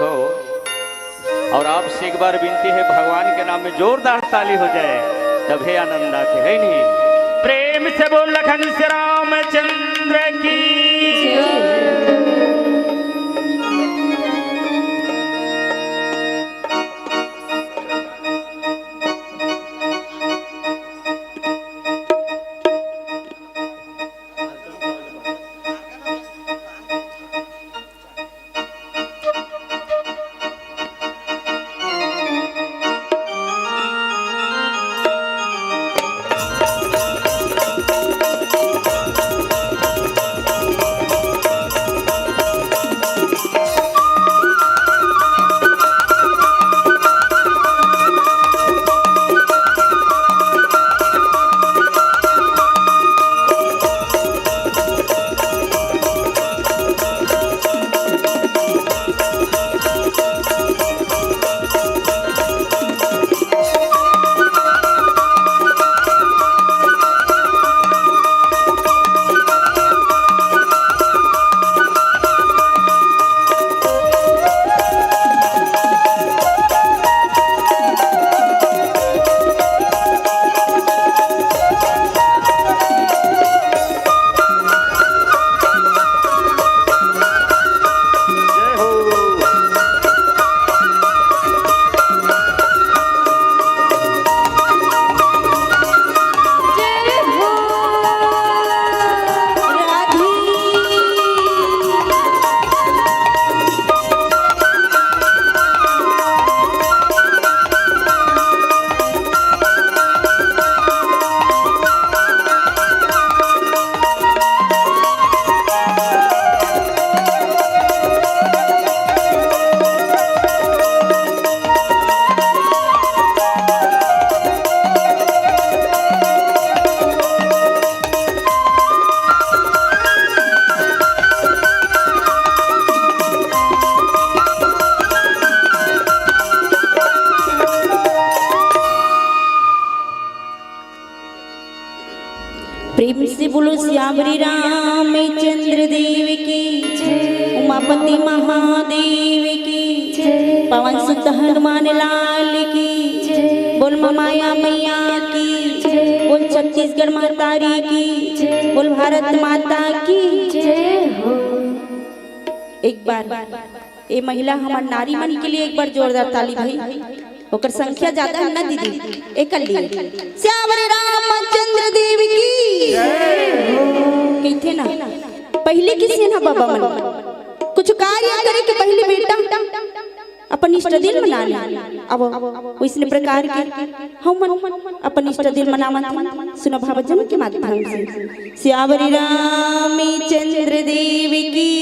हो। और आपसे एक बार विनती है, भगवान के नाम में जोरदार ताली हो जाए तब है आनंद आते, है नहीं? प्रेम से बोल लखन श्री रामचंद्र की। प्रेम से बोलो श्यामरी रामचंद्र देव की जय, उमापति महादेव की जय, पवन सुत हनुमान लाल की जय, बोल माया मैया की जय, बोल छत्तीसगढ़ मातारी की जय, बोल भारत माता की जय हो। एक बार ये महिला हमार नारी मन के लिए एक बार जोरदार ताली भाई। ओकर संख्या ज्यादा है ना दीदी, एक लिए श्यामरी रामचंद्र देव की कहते ना। पहले किसी ना बाबा मन कुछ कार्य करे के पहले बेटा अपन इष्ट दिन मनाना। अब इसने प्रकार के हम अपन इष्ट दिन मनावन सुनो भावजन के माध्यम से। श्यामरी रामचंद्र देव की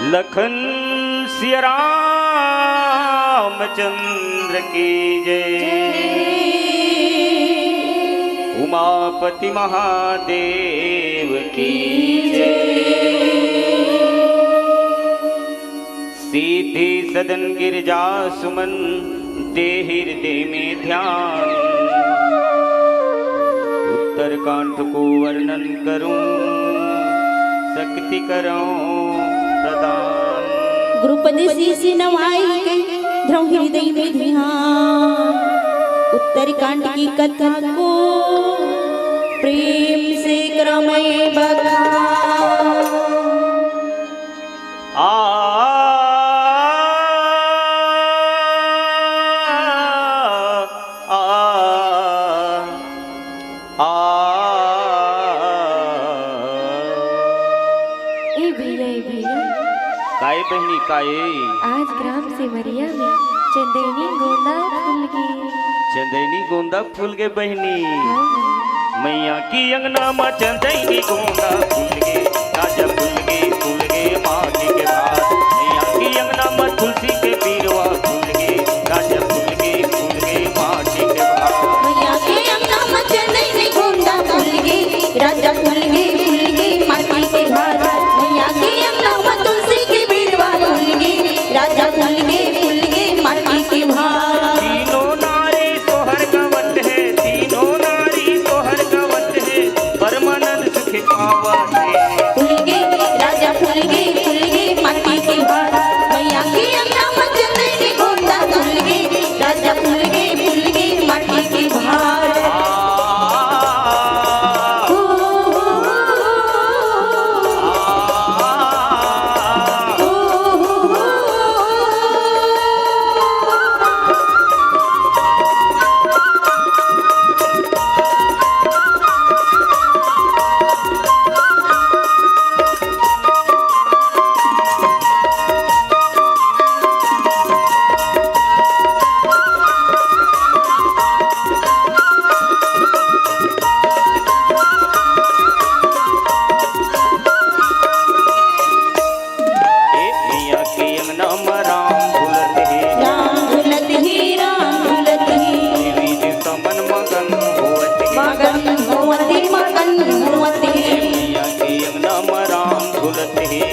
लखन सिया रामचंद्र की जय, उमापति महादेव की जय। सीधी सदन गिरजा सुमन दे हृदय में ध्यान, उत्तरकांठ को वर्णन करूं शक्ति करूं प्रदान। गुरुपद शीश नवाई के ध्रुव हृदय में ध्यान, उत्तरकांड की कथा को प्रेम से क्रमय बखान। काये बहनी काये, आज ग्राम सिमरिया में चंदेनी गोंदा फूल गए। चंदेनी गोंदा फूल गे बहनी, मैया की अंगना में चंदेनी गोंदा फूल गे, राजा फूल गे माटी के भार। मैया की अंगना में तुलसी के बीरवा फूल गे, राजा फूल गे माटी के भार। मैया के अंगना में चंदेनी गोंदा फूल गे, राजा फूल गे माटी के भार। मैया के अंगना में तुलसी के बीरवा फूल गे, राजा फूल गे माटी के भार। तीनों नारी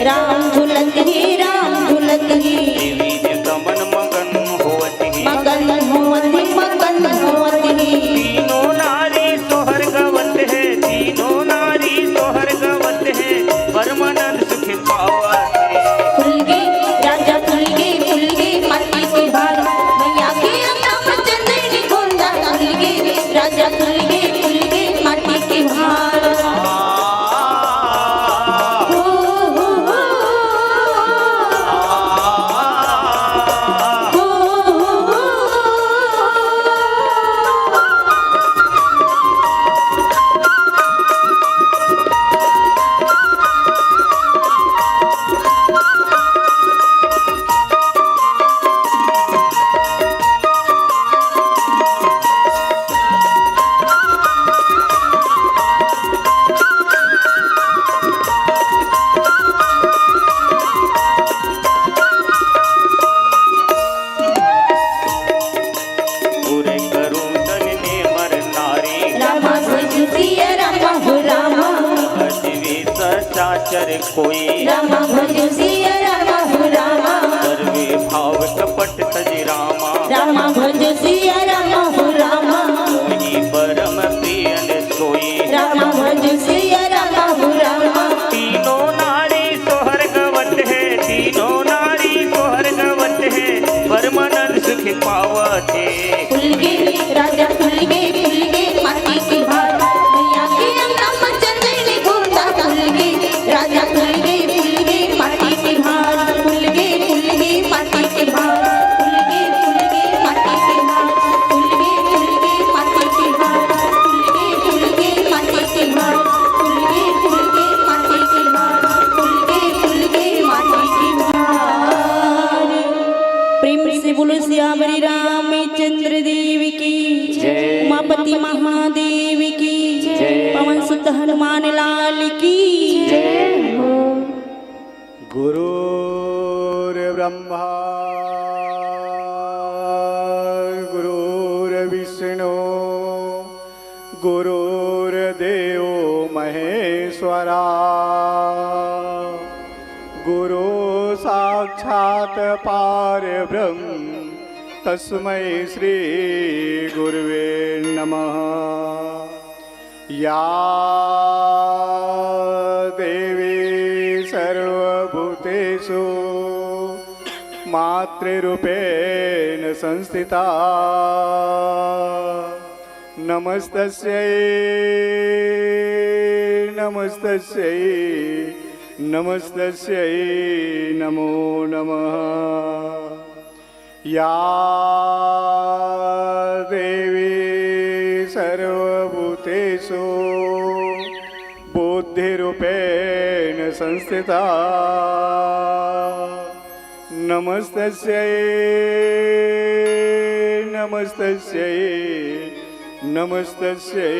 राम झूलत ही राम झूलत ही देवी देवता मन मगन होवत ही मगन होवती मगन होवती तीनों नारी सोहर गवत है तीनों नारी सोहर गवत है परमानंद सुख पावत है फुलगे राजा फुलगे माटी के भार मैया के नाम चंदनी गोंदा फुलगे राजा फुलगे माटी के भार पूरे करूं तन ने मर नारी रामा भजसिया रामा हो रामा अजवी सचाचर कोई रामा भजसिया रामा हो रामा सर्वे भाव कपट तज रामा रामा भजसिया रामा हो रामा मोहि परम प्रियन सोई रामा भजसिया रामा हो रामा तीनों नारी सोहर गवत है तीनों नारी सोहर गवत है परमानंद सुख पावत है फुलगे राजा फुलगे माटी की भार मैया के नाम चंदनी गोंदा फुलगे राजा फुलगे माटी की भार फुलगे माटी की भार फुलगे माटी की भार फुलगे माटी की भार फुलगे माटी की भार फुलगे माटी की भार फुलगे माटी की भार प्रेम से बोलो श्यामरी रामचंद्र देव की जय। उमापति महादेव की जय। पवन सुत हनुमान लाल की जय हो। गुरुर्ब्रह्मा गुरुर्विष्णु गुरुर्देव महेश्वरा गुरु साक्षात् परब्रह्म तस्मै श्री गुरुवे नमः या देवी सर्वभूतेषु मातृरूपेण संस्थिता नमस्तस्यै नमस्तस्यै नमस्तस्यै नमो नमः या देवी सर्वभूतेषु बुद्धिरूपेण संस्थिता नमस्तस्यै नमस्तस्यै नमस्तस्यै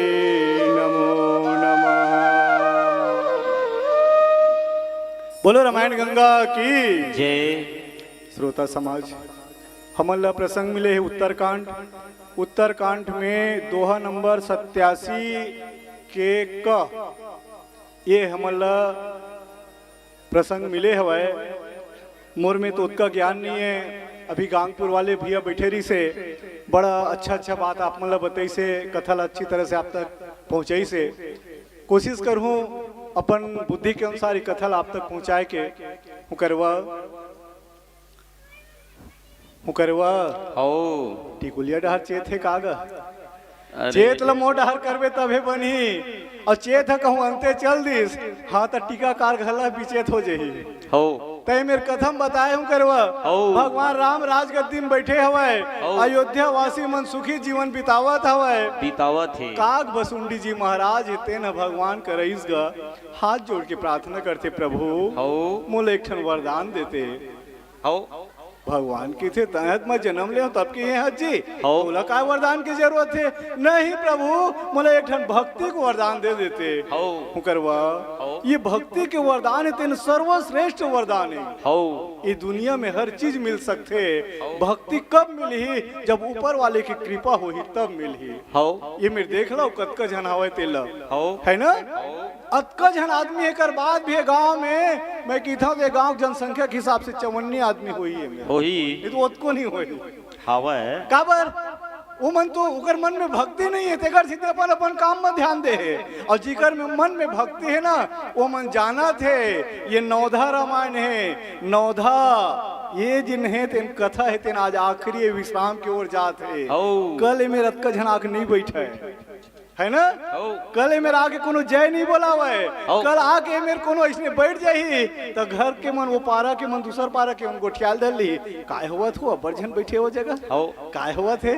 नमो नमः। बोलो रामायण गंगा की जय। श्रोता समाज हमला प्रसंग मिले है उत्तरकांड में दोहा नंबर 87 के क ये हमला प्रसंग मिले हवाए। मोर में तो उसका ज्ञान नहीं है। अभी गांगपुर वाले भैया बैठे रही से बड़ा अच्छा बात आप मतलब बताई से कथल अच्छी तरह से आप तक पहुँचाई से कोशिश करूँ अपन बुद्धि के अनुसार ये कथल आप तक पहुँचाए के हूँ करवा ओ टिकुलिया डहर चेत है कागा अरे चेत ल मोर डहर करबे तबे बनी और चेत है कहूँ अंते चल दिस हाँ तो टीकाकार घला बिचेत हो जही हो तय मेरे कथम बताए हूँ करवा ओ। भगवान राम राजगद्दी में बैठे हवाए ओ। अयोध्या वासी मन सुखी जीवन बितावत हवाए बीतावत है काग बसुंडी जी महाराज इतने न भगवान करईस गा हाथ जोड़ के प्रार्थना करते प्रभु हो मोल एक ठन वरदान देते हो भगवान की थे तहत मैं जन्म ले तब की है जी हो। बोला का वरदान की जरूरत है नहीं प्रभु मोला एक ठन भक्ति को वरदान दे देते हो करवा हो। ये भक्ति के वरदान है तेन सर्वश्रेष्ठ वरदान है हो ये दुनिया में हर चीज मिल सकते भक्ति कब मिली जब ऊपर वाले की कृपा होही तब मिली हो ये मेरे देख लो कतका झन हवे तेल हो है ना अतका झन आदमी एकर बाद भी है गांव में मैं कहता हूँ गांव जनसंख्या के हिसाब से 54 आदमी होई है मेरा होही ये तो ओतको नहीं होई हवा काबर वो मन तो उकर मन में भक्ति नहीं है तेकर सीधे अपन अपन काम में ध्यान दे है और जिकर में मन में भक्ति है ना वो मन जाना थे ये नौधा रामायण है नौधा ये जिन है तेन कथा है तेन आज आखिरी विश्राम की ओर जात है हो कल मेरा का झनाक नहीं बैठा है ना हो कल मेरे आगे कोनो जय नहीं बोला हुआ है हो। कल आके मेरे कोनो इसने बैठ जाही तो घर के मन वो पारा के मन दूसर पारा के मन गोठियाल धर ली काय हुआ थो अबर झन बैठे हो जगह हो काय हुआ थे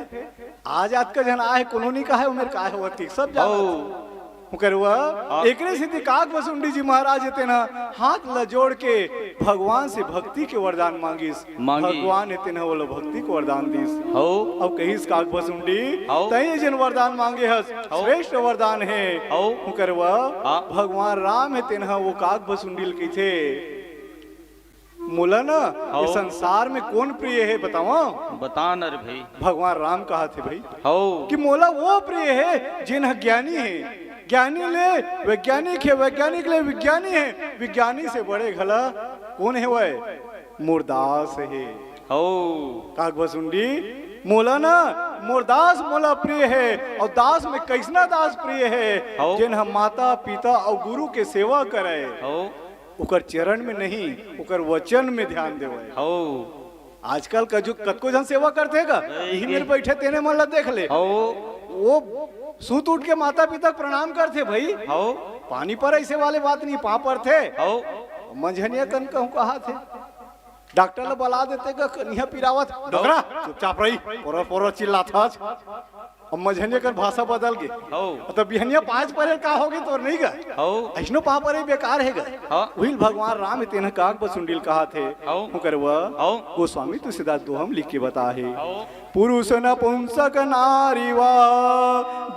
आज का जन आए कोनो नहीं कहा उमेर काय हुआ ठीक सब हो जाओ करवा एकरे सीधी काक बसुंडी जी महाराज थे ना हाथ ल जोड़ के भगवान से भक्ति के वरदान मांगिस मांगी। भगवान ने तेना बोलो भक्ति को वरदान दीस हो अब कहिस काक बसुंडी आओ। तई जन वरदान मांगे हस श्रेष्ठ वरदान है आओ। करवा हाँ। भगवान राम है तेना वो काक बसुंडील की थे मोला ना आओ। ये संसार में कौन प्रिय है बताओ बता नर भाई भगवान राम कहा थे भाई हो कि मोला वो प्रिय है जिन ज्ञानी है ज्ञानी ले वैज्ञानिक है वैज्ञानिक ले विज्ञानी है विज्ञानी से बड़े घला कौन है वह मुरदास है हो काक बसुंडी मोला ना मुरदास मोला प्रिय है और दास में कैसना दास प्रिय है हो। जिन हम माता पिता और गुरु के सेवा करे हो उकर चरण में नहीं उकर वचन में ध्यान देवे हो आजकल का जो कतको जन सेवा करते का यही मेरे बैठे तेने मन ला देख ले हो वो सूत उठ के माता पिता को प्रणाम करते भाई हो पानी पर ऐसे वाले बात नहीं पा पर थे हो मंझनिया कन कहूँ कहा थे डॉक्टर ने बुला देते का कन्या पिरावत डोगरा चुपचाप रही पोरो पोरो चिल्ला था अब मंझनिया कर भाषा बदल गई हो तो बिहनिया 5 पर का होगी तो नहीं गा हो ऐसनो पा पर बेकार है गा हाँ। वही भगवान राम तेन काक बसुंडील कहा थे हाँ। करवा हाँ। गोस्वामी तुलसीदास दोहम लिख के बता है हो पुरुष नपुंसक नारी वा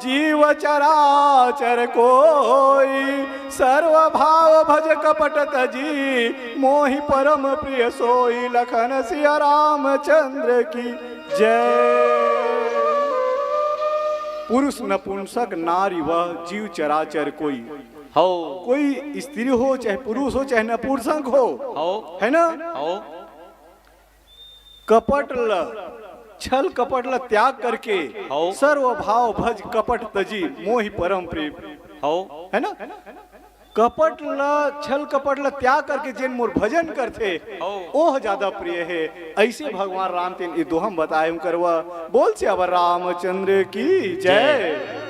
जीव चराचर कोई सर्व भाव भज कपट तजी मोहि परम प्रिय सोई लखन सिया रामचंद्र की जय पुरुष नपुंसक नारी वह जीव चराचर कोई स्त्री हो चाहे पुरुष हो चाहे नपुंसक हो है ना हो कपट ल छल कपट ल त्याग करके हो। सर्व भाव भज कपट तजी मोहि परम प्रेम हो है ना कपट ल छल कपट ल त्याग करके जिन मोर भजन करते हो। ओह ज्यादा प्रिय है ऐसे भगवान राम तेन ये दोहम बताए करवा बोल से अब रामचंद्र की जय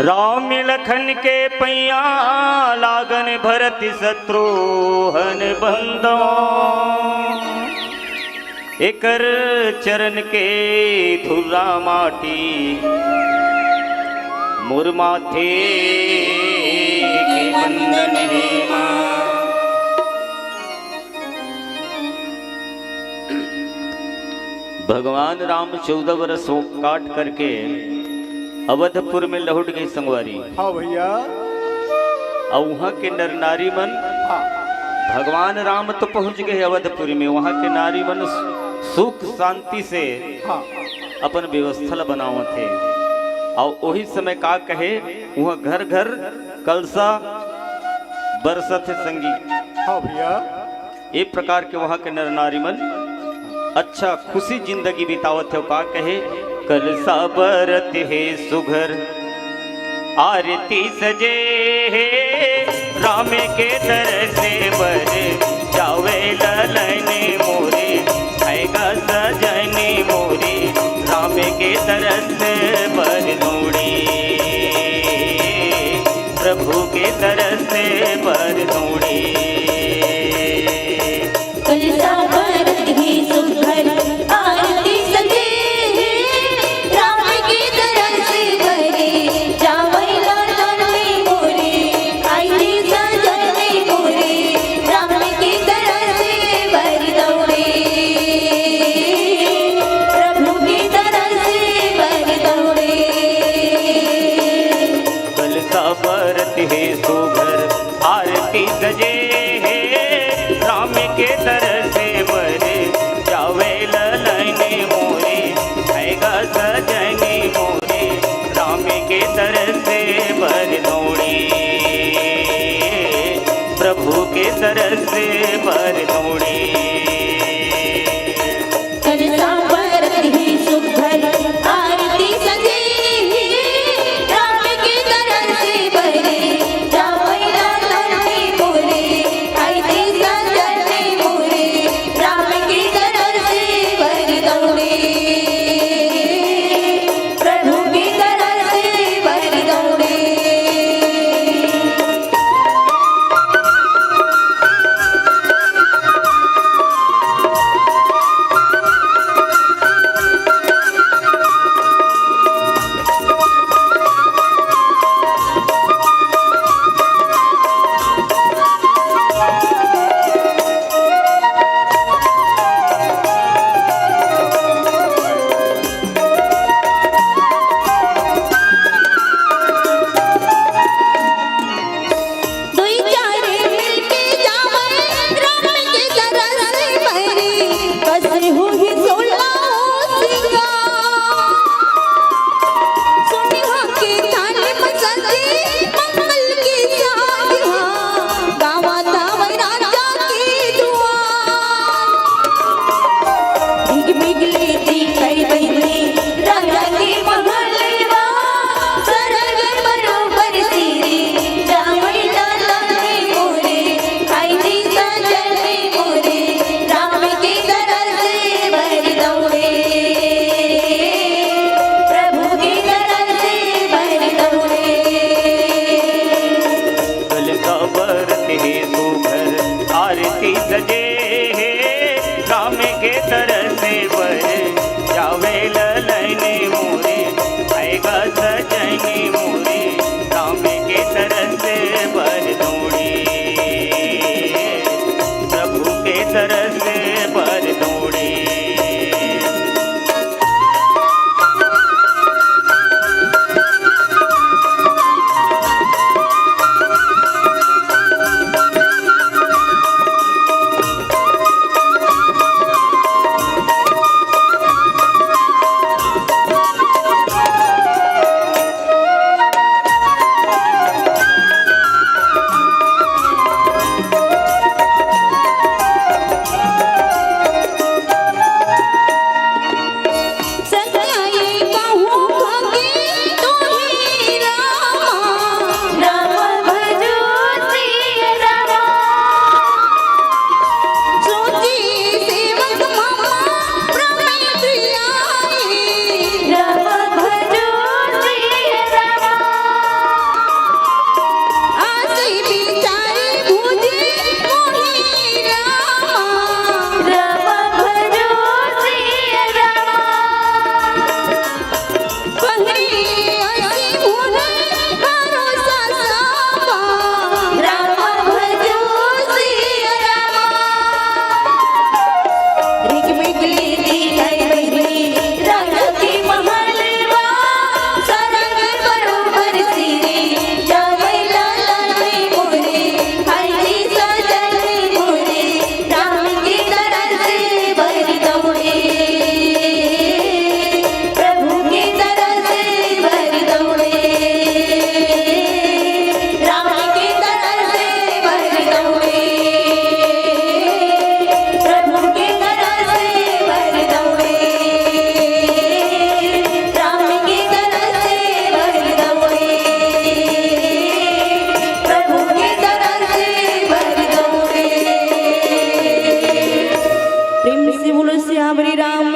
राम लखन के पैया लागन भरत शत्रुहन बंदो एकर चरण के धुरा माटी मुरमाथे के बंदन रे माँ। भगवान राम 14 वर्ष काट करके अवधपुर में लौट गई संगवारी। हाँ भैया। और वहाँ के नर नारी मन, हाँ भगवान राम तो पहुँच गए अवधपुर में, वहाँ के नारी मन सुख शांति से हाँ अपन व्यवस्था बनाव थे। और वही समय का कहे वहाँ घर घर कलसा बरसत संगी। हाँ भैया। एक प्रकार के वहाँ के नर नारी मन अच्छा खुशी जिंदगी बितावत है। का कहे कलसा बरत है सुघर आरती सजे है राम के दर से बर जावे ललन मोरे आएगा सजनी मोरे राम के तरस पर दौड़े प्रभु के तरस पर दौड़े। कलसा बरत है सुघर आरती सजे राम के तरस बरे जावै ललन मोरे आईती सजनी मोरे राम के तरस बर दौड़े प्रभु के तरस बर दौड़े। कलसा बरत है सुघर आरती सजे है राम के तरस बर जावे ललन मोरे आएगा सजनी मोरे राम के तरस बर दौड़े प्रभु के तरस बर दौड़े। कलसा बरत है सुघर आरती सजे राम के तरस बरे जावै ललन मोरे आईती सजनी मोरे राम के तरस बर दौड़े प्रभु के तरस बर दौड़े। दुई चारे मिलके जावै राम के तरस बरे कसहु ही सोला सिंगार सुनिहा के थाने मसजी मंगल के साधिया गावा तावै राजा के दुआर भीग भीग लेती कई बहने राजा के महलवा सरग बरोबर सिरे जावै ललन मोरे आईती सजनी मोरे राम के तरस बर दौड़े प्रभु के तरस बर दौड़े। कलसा बरत है सुघर आरती सजे है राम के तरस बर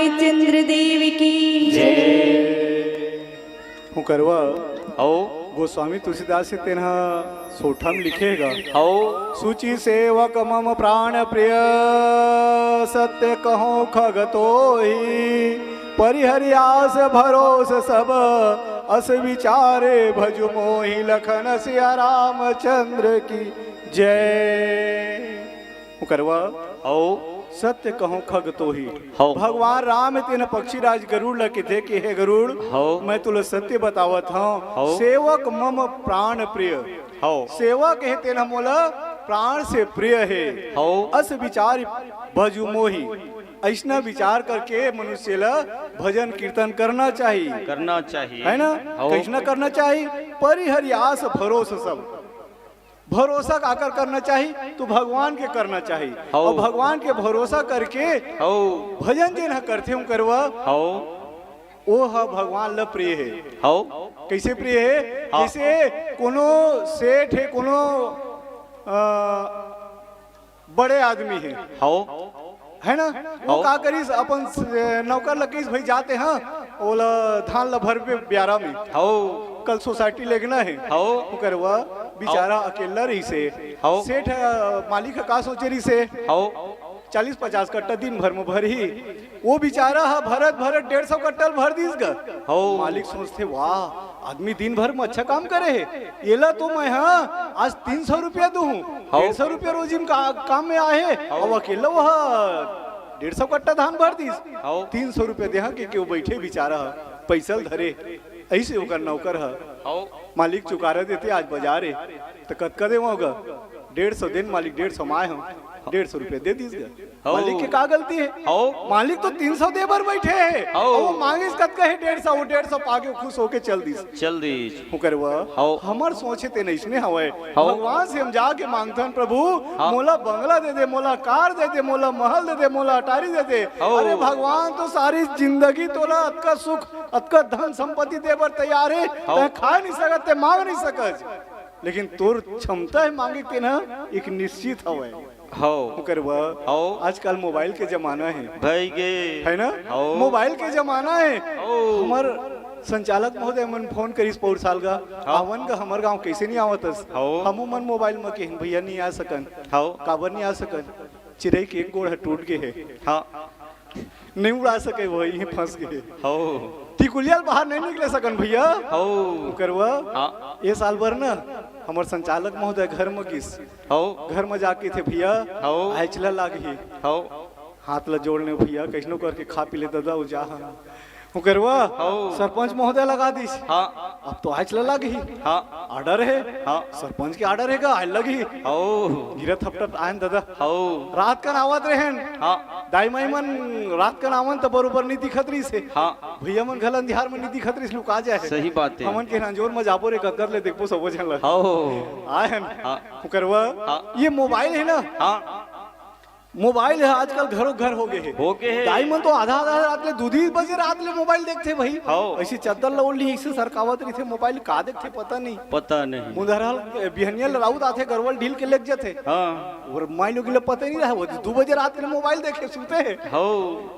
रामचंद्र देव की हूँ करवा हो गोस्वामी तुलसीदास से तेना सोठा में लिखेगा हो सूची सेवक मम प्राण प्रिय सत्य कहो खगतो ही परिहरियास भरोस सब अस विचारे भजु मोहि लखन सिया रामचंद्र की जय हूँ करवा हो सत्य कहो खग तो ही हो। भगवान राम तेन पक्षीराज गरुड़ लगे थे कि हे गरुड़ हो मैं तुले सत्य बतावत हो। हूँ सेवक मम प्राण प्रिय हो सेवक है तेना मोला प्राण से प्रिय है हो अस विचार भजु मोही ऐसा विचार करके मनुष्य ला भजन कीर्तन करना चाहिए करना चाहिए है ना हो कैसना करना चाहिए परिहरियास भरोसा सब भरोसा आकर करना चाहिए तो भगवान के करना चाहिए हो। और भगवान के भरोसा करके हो भजन जे न करते हूँ करवा हो वो है भगवान ल प्रिय है हो कैसे प्रिय है हाँ। जैसे कोनो सेठ है कोनो बड़े आदमी है ना वो हाँ। का करीस अपन नौकर लकीस भाई जाते हैं ओला धान ला भर पे ब्यारा में हो कल सोसाइटी लेगना है हो वो करवा बेचारा अकेला रही से हाँ। सेठ मालिक का सोचे रही से हो 40-50 कट्टा दिन भर में भर ही वो बेचारा भरत 150 कट्टल भर दीस गा हो मालिक सोचते वाह आदमी दिन भर में अच्छा काम करे है ये ला तो मैं हाँ आज 300 रुपया दूं 150 रुपया रोजी में काम में आए और अकेला वह 150 कट्टा धान भर दीस हो 300 रुपया दे के क्यों बैठे बेचारा पैसा धरे ऐसे होकर नौकर है हो मालिक चुकारा देते आज बाजार है तो कद दे होगा 150 दिन मालिक 150 माए हम 150 रुपया दे दीस हो। मालिक की का गलती है हो मालिक तो 300 दे बर बैठे है हो। और वो मांगे कद का है 150 वो 150 पाके खुश होके चल दीस चल दी हूँ करवा हो। हमर सोचे ते नहीं हवे हो। भगवान से हम जाके मांगतन प्रभु हाँ। मोला बंगला दे दे मोला कार दे दे मोला महल दे दे मोला अटारी दे दे हो। अरे भगवान तो सारी जिंदगी तोला अतका सुख अतका धन संपत्ति दे बर तैयार है हो। ते खा नहीं सकत ते मांग नहीं सकत लेकिन तोर क्षमता है मांगे के ना एक निश्चित हवे हो करवा हो आजकल मोबाइल के जमाना है भाई गे है ना हो। मोबाइल के जमाना है हो हमार संचालक महोदय मन फोन करीस पौर साल का आवन का हमर गांव कैसे नहीं आवतस हो। हमू मन मोबाइल में के भैया नहीं आ सकन हो काबर नहीं आ सकन चिड़ै के एक गोड़ है टूट के है हाँ नहीं उड़ा सके वही फंस गए हो टिकुलियल बाहर नहीं निकले सकन भैया हो करवा हाँ ये साल भर ना हमार संचालक महोदय घर में किस हो घर में जाके थे भैया हो आइचला लागी हो हाथ ला जोड़ने भैया कैसनो करके खा पी ले दादा उ जा हूँ करवा हो। सरपंच महोदय लगा दीस हाँ अब तो आज लगी हाँ ऑर्डर है हाँ सरपंच की ऑर्डर है आज लगी हो गिरा थपटप आयन दादा हो रात का नावत रहन हाँ दाई माई मन रात का नावन तो बरोबर नीति खतरी से हाँ भैया मन घल अंधियार में नीति खतरी से लुका जाए सही बात है हमन के रंजोर में जाबो रे ककर ले देखो सब जन हो आयन हाँ करवा हाँ। ये मोबाइल है ना हाँ मोबाइल है आजकल घरों घर हो गए हैं हो के है दाई मन तो आधा रात ले दूधी बजे रात ले मोबाइल देखते भाई हो ऐसी चद्दर लौड़ ली ऐसे सरकावत रही थे मोबाइल का देखते पता नहीं पता नहीं मुंदरहल बिहनियल राउत आते गरवल ढील के लेग जाते हाँ और माई लोग पता नहीं रहा वो 2 बजे रात में मोबाइल देखे सुनते हैं हो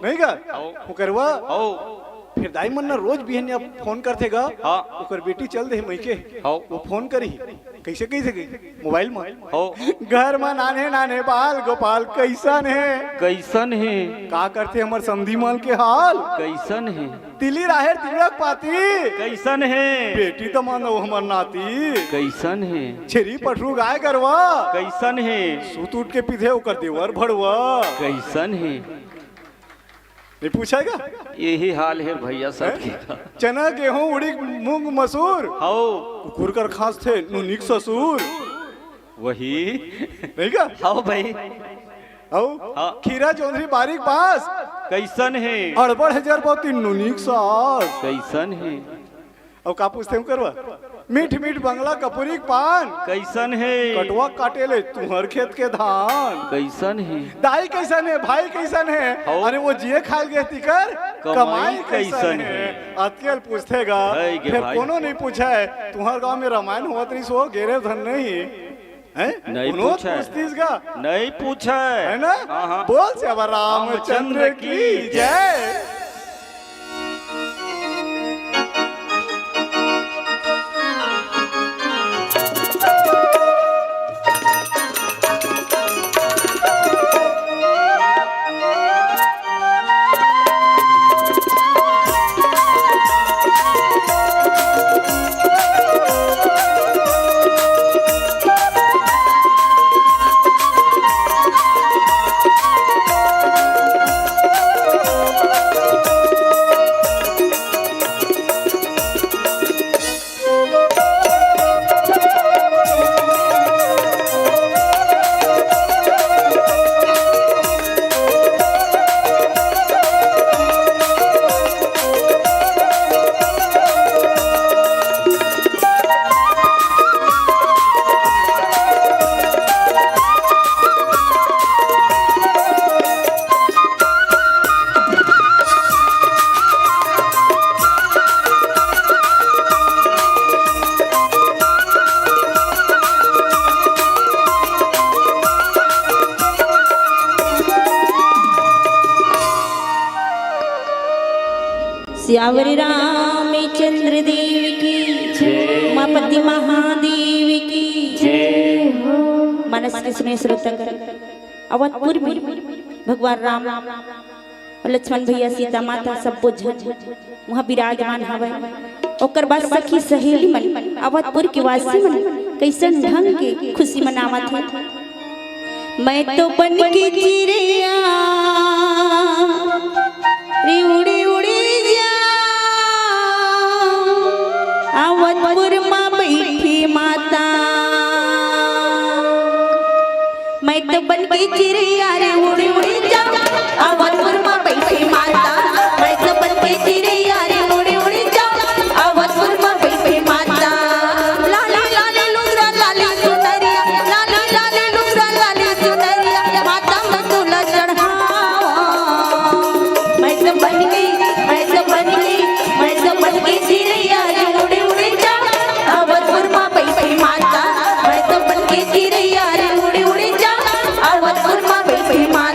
नहीं का हो वो करवा हो फिर दाई मन ना रोज बिहनिया फोन करते गा हाँ ओकर बेटी चल दे मई के हो वो फोन करी कैसे कैसे गई मोबाइल में हो घर में नाने नाने बाल गोपाल कैसन है कैसन है का करते हमर समधी माल के हाल कैसन है तिली राहेर तिलक पाती कैसन है बेटी तो मानो हमर नाती कैसन है छेरी पठरू गाय करवा कैसन है सूत उठ के पीधे ओकर देवर भड़वा कैसन है नहीं पूछेगा यही हाल है भैया सबके का चना गेहूं उड़ीद मूंग मसूर हो कुकुर कर खास थे नुनिक ससुर वही नहीं का हो भाई औ हाँ। खीरा जोंधरी बारीक बास कैसन है अड़बड़ हजार बहुत नुनिक सास कैसन है और का पूछते हूँ करवा मीठ मीठ बंगला कपूरी पान कैसन है कटवा काटे ले तुहर खेत के धान कैसन है दाई कैसन है भाई कैसन है हो। अरे वो जिए खाल गए तिकर कमाई कैसन कैसन है है। अकेल पूछतेगा है गे फिर भाई। कोनो नहीं पूछा है तुम्हारे गांव में रामायण हुआ तरी सो गेरे धन नहीं है नहीं कोनो पूछा है। पूछतीस का नहीं पूछा है ना हाँ हाँ बोल से अब रामचंद्र की जय श्यावरी रामचंद्र देव की जय। उमापति महादेव की जय हो। मानस के सुने श्रोता कर अवधपुर में भगवान राम और लक्ष्मण भैया सीता माता सब जन वहाँ विराजमान हवे। ओकर बाद सखी सहेली मन अवधपुर के वासी मन कैसन ढंग के खुशी मनावत है। मैं तो बन के चिड़िया रे उड़ी उड़ी जा अवधपुर माँ बैठी माता। मैं तो बन के चिड़िया रे उड़ी उड़ी जा अवधपुर माँ बैठी माता। मैं तो बन के चिड़िया रे उड़ी उड़ी जा अवधपुर माँ बैठी माता। लाली लाली लुगरा लाली सुनरिया लाली लाली लुगरा लाली सुनरिया माता मैं तुला चढ़ावा। मैं तो बन गई मैं तो बन गई मैं तो बन गई चिड़िया रे उड़ी उड़ी जा अवधपुर माँ बैठी माता। मैं तो बन के चिड़िया रे उड़ी उड़ी जा अवधपुर माँ बैठी माता।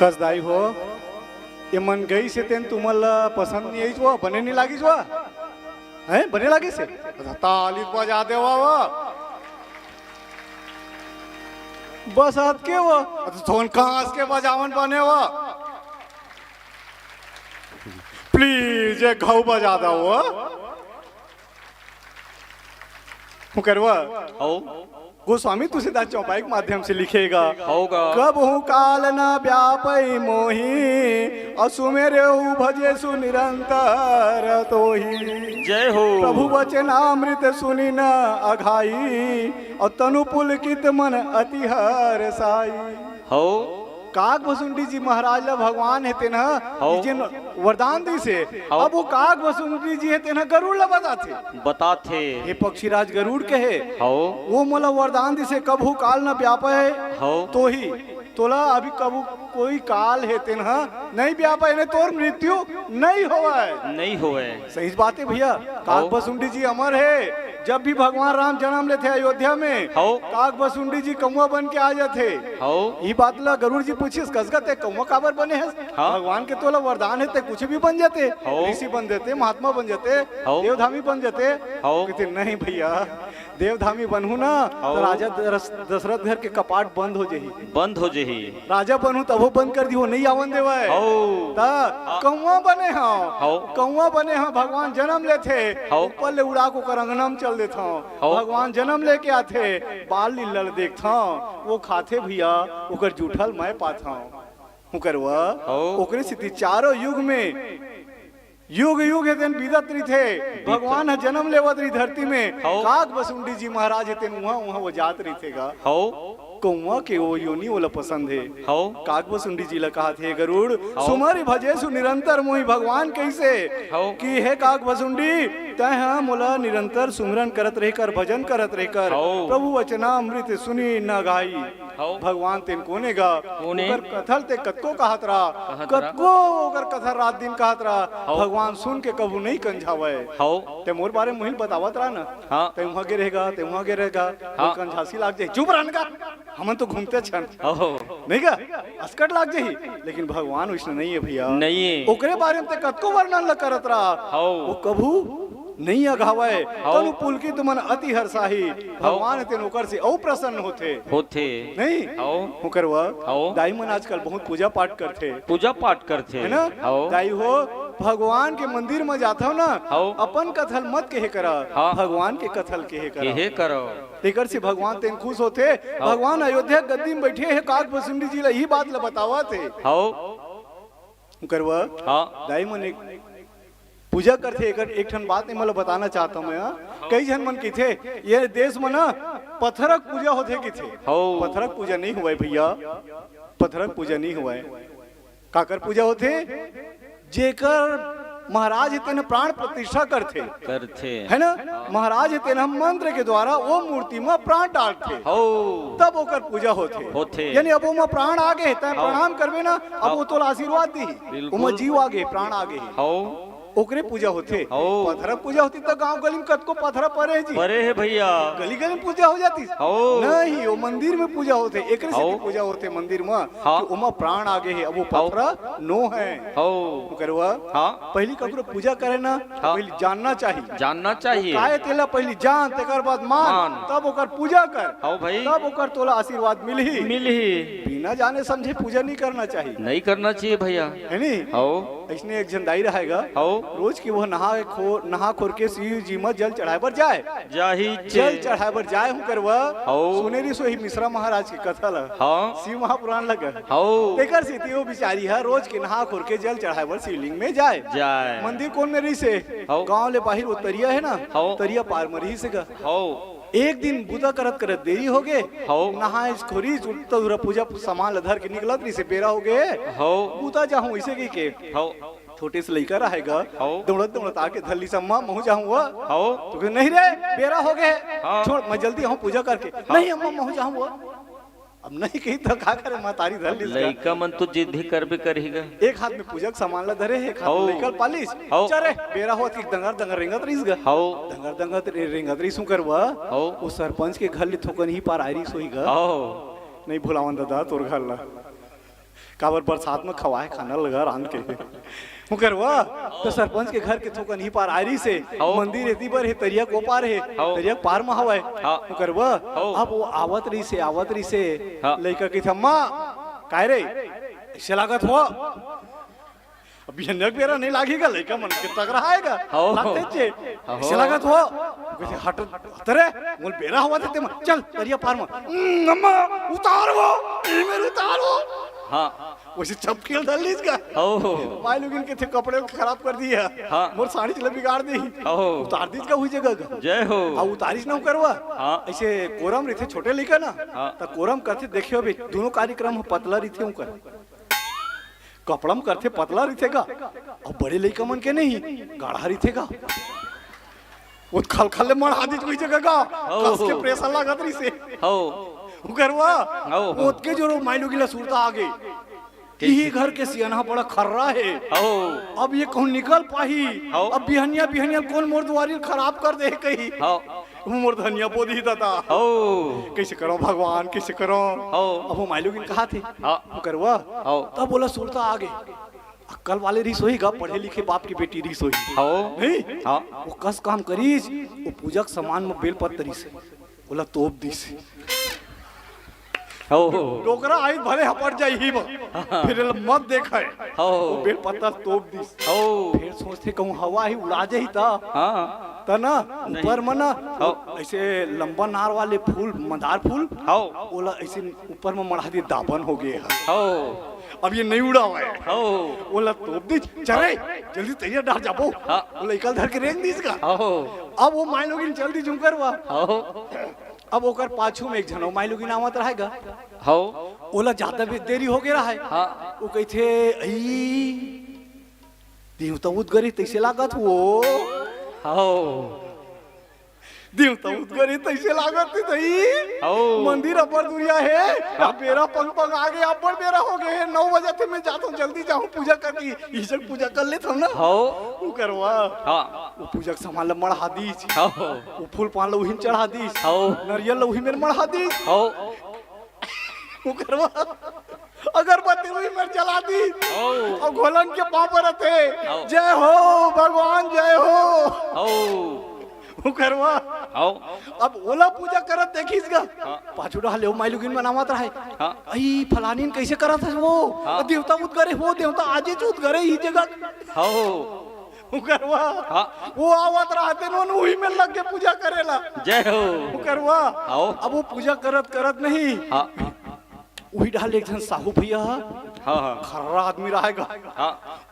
कसदाई हो ये मन गई से तेन तुम्हाला पसंद नहीं आई जो बने नहीं लागी जो है बने लागी से ताली बजा दे वा बस हाथ के वो थोन कांस के बजावन बने वो प्लीज ये घाव बजा दो वो करवा हो गोस्वामी तुलसीदास चौपाई के माध्यम से लिखेगा होगा कब हूँ काल न व्यापई मोही असुमेरे भजे सु निरंतर तो ही जय हो प्रभु वचनामृत सुनी न अघाई और तनु पुलकित मन अति हर साई हो काग वसुंडी जी महाराज ला भगवान है तेना हो। जिन वरदान दी से हो। अब वो काग वसुंडी जी है तेना गरुड़ ला बताते बताथे हे पक्षीराज गरुड़ कहे हो वो मोला वरदान दिसे कबहू काल न व्याप है हो तो ही तोला अभी कबू कोई काल है तेना नहीं व्याप है तोर मृत्यु नहीं होवा है नहीं होए सही बात है भैया काग बसुंडी जी अमर है जब भी भगवान राम जन्म लेते अयोध्या में हो काग बसुंडी जी कौवा बन के आ जाते हो ये बात ला गरुड़ जी पूछिस कसगत है कौवा काबर बने है हाँ। भगवान के तोला वरदान है ते कुछ भी बन जाते हो। ऋषि बन जाते महात्मा बन जाते हो। देवधामी बन जाते हो। कहते नहीं भैया देवधामी बनहू ना हो। तो राजा दशरथ घर के कपाट बंद हो जाही बंद हो जही राजा बनहू तब बंद कर दी वो नहीं आवन देवा है हो कौवा बने हाँ हो कौवा बने हाँ भगवान जन्म लेते हो। ऊपर ले उड़ा को कर अंगना में चल देता हो। भगवान जन्म लेके आते बाल लीलल देखता वो खाते भैया ओकर जूठल मैं पाता हुकरवा हो। ओकरे स्थिति चारों युग में युग युग है तेन बीतत रही थे भगवान है जन्म लेवत रही धरती में हो। काग बसुंडी जी महाराज है तेन वहाँ वहाँ वो जात रही थेगा हो कौवा के वो योनी वाला पसंद है हो काग बसुंडी जी ला कहा थे गरुड़ सुमरि भजे सु निरंतर मोहि भगवान कैसे हो। कि हे काग बसुंडी तय हम मोला निरंतर सुमरन करत रहकर भजन करत रहकर हो। प्रभु वचना अमृत सुनी न गाई हो। भगवान तेन कोने गा कोने? ओकर कथल ते कतको कहत रहा कहत रहा। कतको ओकर कथल रात दिन कहत रहा हो। भगवान सुन के कबू नहीं कंझावे हो ते मोर बारे मुहिल बतावत रहा ना हाँ ते वहां के रहेगा ते वहां के रहेगा हाँ। कंझासी लाग जाए चुप रहन का हमन तो घूमते छन हो नहीं का अस्कट लाग जाही लेकिन भगवान वैष्णव नहीं है भैया नहीं ओकरे बारे में ते कतको वर्णन ल करत रहा हो वो कभू नहीं अघावे हो। तनु पुलकित मन अति हर्षाही भगवान तेन ओकर से औ प्रसन्न होते होते नहीं हो हुकरवा हो। दाई मन आजकल बहुत पूजा पाठ करते पूजा पाठ करते है ना हो दाई हो भगवान के मंदिर में जाता हो ना हो। अपन कथल मत कहे करा हाँ। भगवान के कथल कहे करा केहे करो एकर से भगवान तेन खुश होते भगवान अयोध्या गद्दी में बैठे है काग बसुंडी जी ला यही बात ला बतावा थे हो करवा हाँ दाई मन एक पूजा करते एक ठन बात नहीं मतलब बताना चाहता हूँ मैं हाँ। कई जन मन की थे ये देश में ना पत्थरक पूजा होते की थे हो पत्थरक पूजा नहीं हुआ है भैया पत्थरक पूजा नहीं हुआ है काकर पूजा होते जेकर महाराज तेन प्राण प्रतिष्ठा करते है ना महाराज तेन मंत्र के द्वारा वो मूर्ति में प्राण डालते हो तब ओकर पूजा होते यानी अब वो प्राण आगे तय प्रणाम करबे ना अब वो तो आशीर्वाद दी बिल्कुल। वो जीव आगे प्राण आगे हो ओकरे पूजा होते हो। पत्थर पूजा होती तो गांव गली में कतको पत्थर परे है जी बड़े है भैया गली गली में पूजा हो जाती हो नहीं वो मंदिर में पूजा होते एकरे से हो। भी पूजा होते मंदिर में हाँ। कि उमा प्राण आगे है अब वो पत्थर नो है हो करवा हाँ पहली ककरो पूजा करे ना हाँ। पहले जानना चाहिए जानना चाहिए काय तेला पहली जान तेकर बाद मान मान। तब ओकर पूजा कर हो भाई तब ओकर तोला आशीर्वाद मिलही मिल ही बिना जाने समझे पूजा नहीं करना चाहिए नहीं करना चाहिए भैया है नहीं हो ऐसने एक जन दाई रहेगा हो रोज की वो नहा खोर के शिव जी में जल चढ़ाए पर जाए जाही जल चढ़ाए पर जाए हूँ करवा हो। सुनेरी सोही मिश्रा महाराज की कथा ला हाँ शिव महापुराण लगा हो तेकर से वो बिचारी है रोज के नहा खोर के जल चढ़ाए पर शिवलिंग में जाए जाए मंदिर कौन में रही से हो। गांव ले बाहर वो तरिया है ना हो। तरिया पार में रही से गा। हो एक दिन बुदा करत करत देरी हो गए हो नहाए खोरी तो पूजा सामान लधर के निकलत रही से बेरा हो गए हो बुदा जाऊं ऐसे की के हो छोटे से लड़का रहेगा हो दौड़त दौड़त आके धल्ली से अम्मा महू जाऊंगा हो तो कहे, नहीं रे बेरा हो गए हाँ। छोड़ मैं जल्दी आऊं पूजा करके नहीं अम्मा महू जाऊंगा अब नहीं कही तो का करे मां तारी धल्ली से लड़का मन तो जिद भी करबे करेगा एक हाथ में पूजा का सामान ला धरे एक हाथ हो। में लेकर पालिश हो। चरे बेरा होत की दंगर दंगर रेंगत रहीस गा हो दंगर दंगर रेंगत रहीस हूं करवा हो वो सरपंच के घर ले थोकन ही पार आईरी सोई गा हो नहीं भुलावन दादा तोर घर ला काबर बरसात में खवाए खाना लगा रान के वो करवा तो सरपंच के घर के थोकन ही पार आरी से मंदिर एती पर है तरिया को पार है तरिया पार में हवा है वो करवा अब वो आवत रही से लइका के थम्मा काय रे ऐसे लागत हो अभी हनक बेरा नहीं लागेगा लइका मन के तक रहाएगा लगते छे ऐसे लागत हो कहते हट तरे मोल बेरा हुआ थे चल तरिया पार में अम्मा उतारो ई मेरे उतारो हाँ वैसे चपकेल डाल ली इसका माय लोग इनके थे कपड़े खराब कर दिया मोर साड़ी चले बिगाड़ दी उतार दी इसका हुई जगह जय हो अब उतारिश ना करवा ऐसे कोरम रहते छोटे लिखा ना तो कोरम करते देखियो भी दोनों कार्यक्रम पतला रहते हूँ कर कपड़म करते पतला रहतेगा और बड़े लड़का मन के नहीं गाढ़ा रहतेगा वो खल खल मन हादी कोई जगह का कस के प्रेशर लागत रही से वो करवा ओतके जो माय लोग ला सुरता आगे यही घर के सियाना बड़ा खर्रा है अब ये कौन निकल पाही अब बिहनिया बिहनिया कौन मोर दुआरी खराब कर दे कहीं मोर धनिया बोधी दादा कैसे करो भगवान कैसे करो अब वो मायलोग कहा थे वो करवा तब बोला सुरता आगे अक्कल वाले रिस होई गा पढ़े लिखे बाप की बेटी रिस होई नहीं वो कस काम करीस वो पूजक सामान में बेल पत्तरी से बोला तोप दी से डोकरा आई भले हपट जाई ही फिर मत देखा है वो बेल पत्ता तोप दी फिर सोचते कहूँ हवा ही उड़ा जाही ता ना ऊपर में ना ऐसे लंबा नार वाले फूल मंदार फूल ओला ऐसे ऊपर में मढ़ा दिए दाबन हो गए अब ये नहीं उड़ा हुआ है ओला तोप दी चले जल्दी तैयार डाल जाबो ओला इकल धर के रेंग दी इसका अब वो माय लोगिन जल्दी झुमकर हुआ अब ओकर पाछू में एक जनो माय लोगिन आवत रहेगा ओला जाता भी देरी हो गया है वो कहथे आई देवता उदगरी तैसे लागत वो देवता उदगरी तैसे लागत थी मंदिर अपर दुनिया है अब बेरा पंग पंग आगे अपर बेरा हो गए 9 बजे थे मैं जाता हूँ जल्दी जाऊँ पूजा करके ईश्वर पूजा कर लेता हूँ ना वो करवा वो पूजा का सामान मढ़ा दी वो फूल पान लउही चढ़ा दी नरियल लउही में मढ़ा दी वो करवा अगरबत्ती हुई में जला दी और घोलन के पाँव पर थे जय हो भगवान जय हो वो करवा अब ओला पूजा करत देखिस गा पाछू डाले हो माइलुगिन बनावत रहे आई फलानीन कैसे करत है वो देवता उदगरे हो देवता आजे चूत करे ही जगह वो करवा वो आवत रहते नो वही में लग के पूजा करेला जय हो वो करवा अब वो पूजा करत करत नहीं वही डाल एक जन साहू भैया खर्रा आदमी रहेगा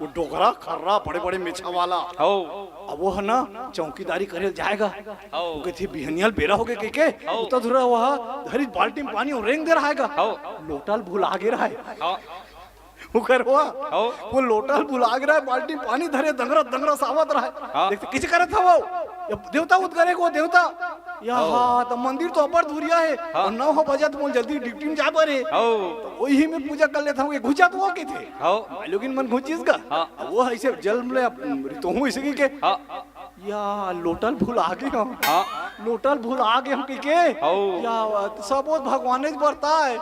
वो डोगरा खर्रा बड़े बड़े मेछा वाला अब वो है ना चौकीदारी करे जाएगा वो कहती बिहनियल बेरा हो गए के उतना धुरा हुआ धरी बाल्टी में पानी रेंग दे रहेगा लोटल भूल आगे रहा है वो करवा वो लोटल भूल आगे रहा है बाल्टी पानी धरे दंगरा दंगरा सावत रहा है देखते किसे करे था वो देवता उदगरे को देवता यहाँ तो मंदिर तो अपर दूरिया है और 9 बजे तो जल्दी ड्यूटी में जा पड़े तो वही में पूजा कर लेता हूँ घुचा तो वो के थे लेकिन मन घुचिस का वो ऐसे जल में तो हूँ इसी के या लोटल भूल आगे हम लोटल भूल आगे हम के या सब भगवान ने बरता है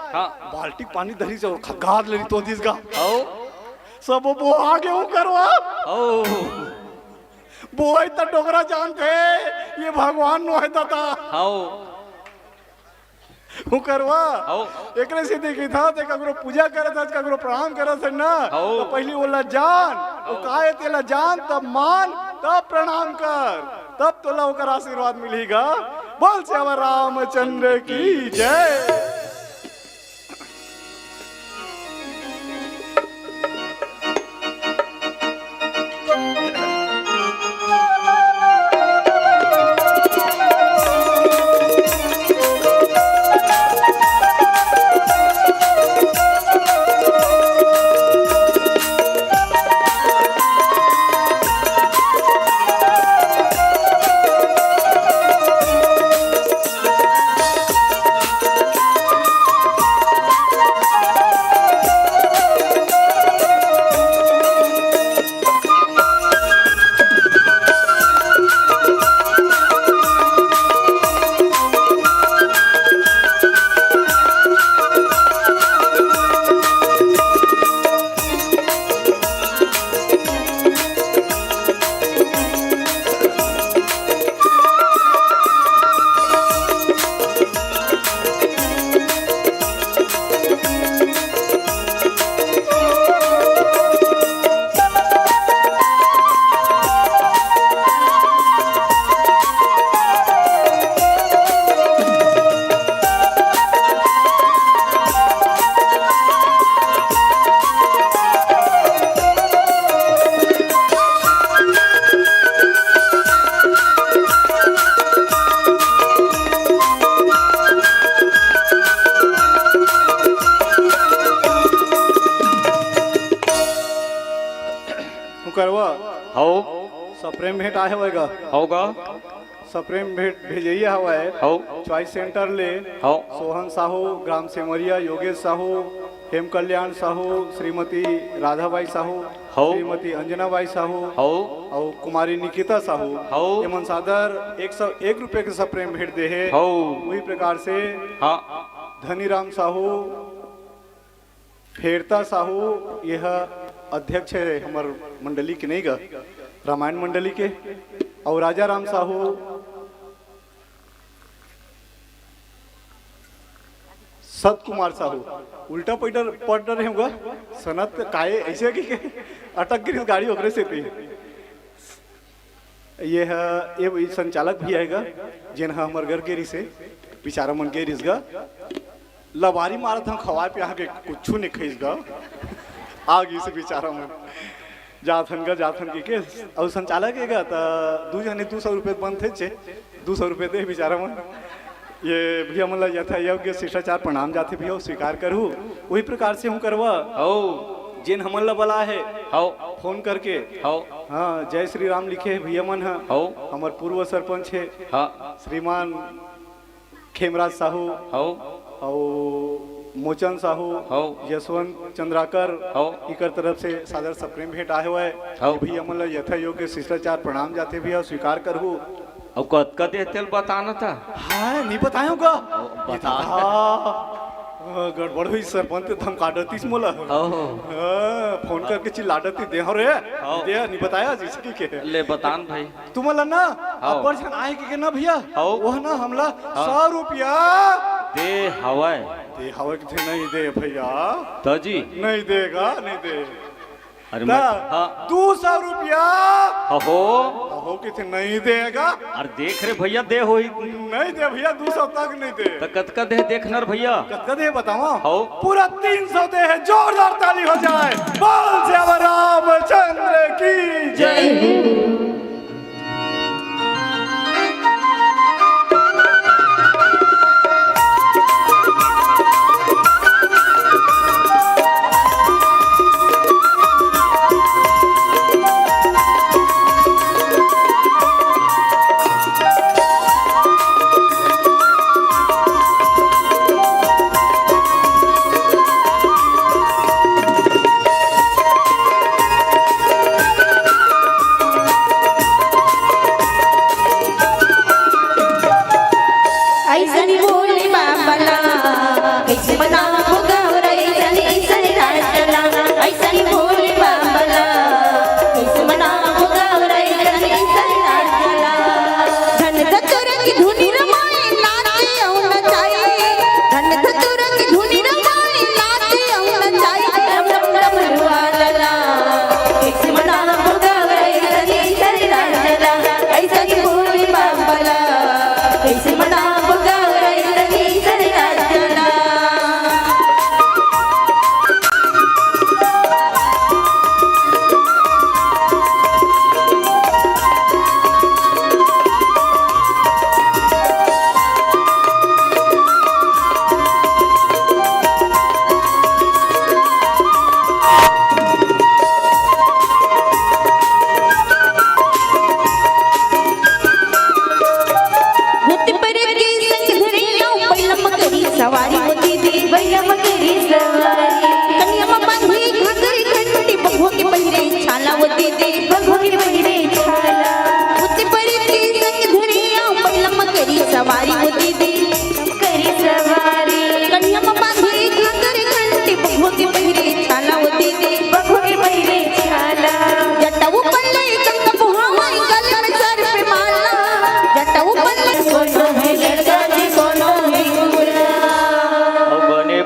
बाल्टी पानी धरी से और खगाद लेनी तो दिस का सब वो आगे हूँ करवा वो तो डोगरा जानते ये भगवान नो है दादा वो करवा एक से देखी था ते कगरो पूजा करे था कगरो प्रणाम करे था ना तो पहले बोला जान वो काहे तेला जान तब मान तब प्रणाम कर तब तो ओकर आशीर्वाद मिलेगा बोल श्याम रामचंद्र की जय। करवा हो सप्रेम भेंट आए होएगा होगा सप्रेम भेंट भेजिए हवा है हो चॉइस सेंटर ले हो सोहन साहू ग्राम सेमरिया योगेश साहू हेम कल्याण साहू श्रीमती राधाबाई साहू हो। श्रीमती अंजनाबाई साहू हो और कुमारी निकिता साहू हो। एमन सादर 101 रुपए के सप्रेम भेंट दे है हो वही प्रकार से हाँ धनीराम साहू फेरता साहू यह अध्यक्ष है हमार मंडली के नहीं गा रामायण मंडली के और राजा राम साहू सत कुमार साहू उल्टा पैटर पढ़ रहे होगा सनत काये ऐसे कि अटक गिरी गाड़ी ओकरे से थी ये संचालक भी आएगा जिन हमर घर के रिसे बेचारा मन के रिसगा लबारी मारत हम खवाए पे के कुछ नहीं खींच गा आगे से बेचारा मन जाथन के और संचालक है दू जने 200 रुपये बंद थे 200 रुपये दे बेचारा मन ये भैया मन लग जाता योग्य शिष्टाचार प्रणाम जाते भैया स्वीकार करूँ वही प्रकार से हूँ करवा हो जिन हमन ला बला है हो फोन करके हो हाँ जय श्री राम लिखे है भैया मन है हो हमार पूर्व सरपंच है हाँ श्रीमान खेमराज साहू हो और मोचन साहू हो यशवंत चंद्राकर हो इकर तरफ से सादर सप्रेम भेंट आए हुए हो भैया मन ला यथा योग्य शिष्टाचार प्रणाम जाते भैया स्वीकार करूँ अब कद दे तेल बताना था हाँ नहीं बताऊंगा बता गड़बड़ हुई सरपंच धम काटतीस मोला हो फोन करके चिल्लाडती दे हो रे दे नहीं बताया जिसकी के ले बतान भाई तुम ला ना हाँ। अब्बर जन आए के ना भैया हाँ। वह ना हमला हाँ। 100 रुपया दे हवाए दे हवा के नहीं दे भैया तजी नहीं देगा नहीं दे अरे मैं हाँ 200 रुपया हो हो किथे नहीं देगा अरे देख रे भैया दे हो नहीं दे भैया 200 तक नहीं दे तो कतका दे देखनर भैया कतका दे बताओ हो पूरा 300 दे है जोरदार ताली हो जाए बोल श्याम रामचंद्र की जय ऐसनी बोले बाबाला कैसे बताओ गौरा ऐसनी राजला ऐसनी बोले बाबाला कैसे बताओ गौरा ऐसनी राजला धन धतुर की धुनी रमाए नाचे औ नचाए धन धतुर की धुनी रमाए नाचे औ नचाए रम रम रम रुआला कैसे बताओ गौरा ऐसनी राजला ऐसनी बोले बाबाला कैसे बताओ सवारी होती थी बैलम करी सवारी कन्या बांधी घाघरी घंटी बघो के पहिरे छाला होती थी बघो के पहिरे छाला होती परी की संग धरिया बैलम करी सवारी होती थी करी सवारी कन्या बांधी घाघरी घंटी बघो के पहिरे छाला होती थी बघो के पहिरे छाला जटाऊ पल्ले कंक बुहावा गल में सर पे माला जटाऊ पल्ले कोनो है लड़का जी कोनो है